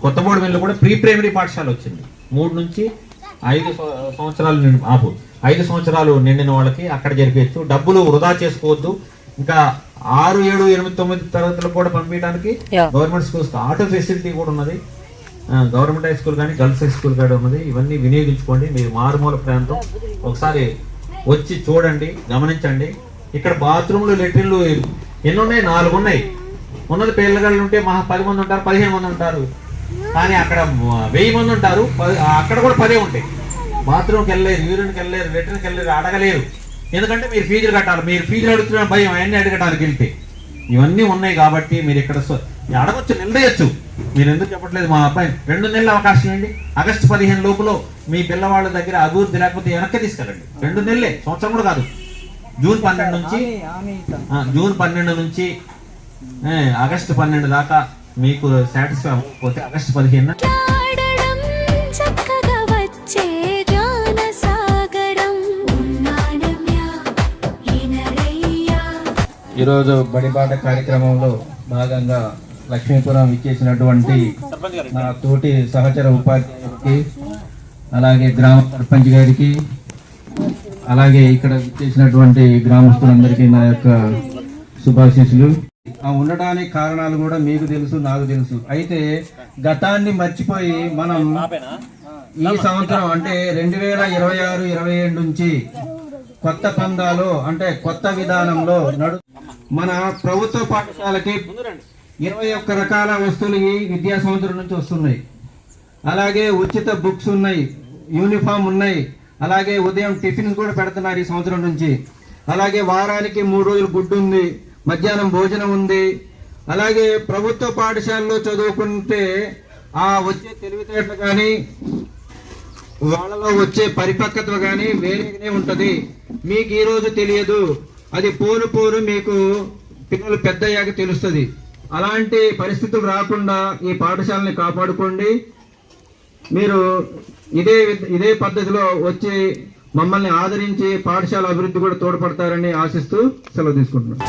కొత్తగూడెంలో కూడా pre primary పాఠశాల వచ్చింది. 3 నుంచి 5 సంవత్సరాలు 5 సంవత్సరాలు నిండిన వాళ్ళకి అక్కడ జరిపేయచ్చు. డబ్బులు వృధా చేసుకోవద్దు. ఇంకా 6, 7, 8, 9 తరగతులకు కూడా పంపించడానికి గవర్నమెంట్ స్కూల్స్ ఆటో ఫెసిలిటీ కూడా ఉన్నది. గవర్నమెంట్ హై స్కూల్ కానీ గర్ల్స్ హై స్కూల్ కానీ ఉన్నది. ఇవన్నీ వినియోగించుకోండి. మీరు మారుమూల ప్రాంతం ఒకసారి వచ్చి చూడండి, గమనించండి. ఇక్కడ బాత్రూమ్లు, లెట్రిన్లు ఎన్ని ఉన్నాయి? 4 ఉన్నాయి. ఉన్నది పిల్లగాళ్ళు ఉంటే 10 మంది ఉంటారు, 15 మంది ఉంటారు. కానీ అక్కడ 1000 మంది ఉంటారు, అక్కడ కూడా 10 ఉంటాయి. బాత్రూమ్కి వెళ్ళలేరు, యూరిన్కి వెళ్ళలేరు, లెట్రిన్కి వెళ్ళలేరు, అడగలేరు. ఎందుకంటే మీరు ఫీజులు కట్టాలి. మీరు ఫీజులు అడుగుతున్న భయం అవన్నీ అడగడానికి వెళ్తే. ఇవన్నీ ఉన్నాయి కాబట్టి మీరు ఇక్కడ అడగొచ్చు, నిలదయచ్చు. మీరు ఎందుకు చెప్పట్లేదు? మా అబ్బాయి 2 నెలల అవకాశం ఇవ్వండి. ఆగస్టు 15 లోపల మీ పిల్లవాళ్ళ దగ్గర అభివృద్ధి లేకపోతే వెనక్కి తీసుకెళ్ళండి. 2 నెలలే, సంవత్సరం కూడా కాదు. జూన్ 12 నుంచి ఆగస్టు 12 దాకా మీకు సాటిస్ఫై అవ్వకపోతే ఆగస్టు 15 ఈరోజు బడిబాట కార్యక్రమంలో భాగంగా లక్ష్మీపురం ఇచ్చేసినటువంటి నా తోటి సహచర ఉపాధ్యాయుడికి, అలాగే గ్రామ సర్పంచ్ గారికి, అలాగే ఇక్కడ ఇచ్చేసినటువంటి గ్రామస్తులందరికీ నా యొక్క శుభాశీస్సులు. ఉండడానికి కారణాలు కూడా మీకు తెలుసు, నాకు తెలుసు. అయితే గతాన్ని మర్చిపోయి మనం ఈ సంవత్సరం అంటే 2026-27 నుంచి కొత్త పందాలు అంటే కొత్త విధానంలో మన ప్రభుత్వ పాఠశాలకి 21 రకాల వస్తువులు ఈ విద్యా సంవత్సరం నుంచి వస్తున్నాయి. అలాగే ఉచిత బుక్స్ ఉన్నాయి, యూనిఫామ్ ఉన్నాయి, అలాగే ఉదయం టిఫిన్స్ కూడా పెడుతున్నారు ఈ సంవత్సరం నుంచి. అలాగే వారానికి 3 రోజులు గుడ్డు ఉంది, మధ్యాహ్నం భోజనం ఉంది. అలాగే ప్రభుత్వ పాఠశాలలో చదువుకుంటే ఆ వచ్చే తెలివితేటలు కానీ వాళ్ళలో వచ్చే పరిపక్వత కానీ వేరేగానే ఉంటుంది. మీకు ఈ రోజు తెలియదు, అది పోను మీకు పిల్లలు పెద్దయ్యాక తెలుస్తుంది. అలాంటి పరిస్థితులు రాకుండా ఈ పాఠశాలని కాపాడుకోండి. మీరు ఇదే పద్ధతిలో వచ్చి మమ్మల్ని ఆదరించి పాఠశాల అభివృద్ధి కూడా తోడ్పడతారని ఆశిస్తూ సెలవు తీసుకుంటున్నాను.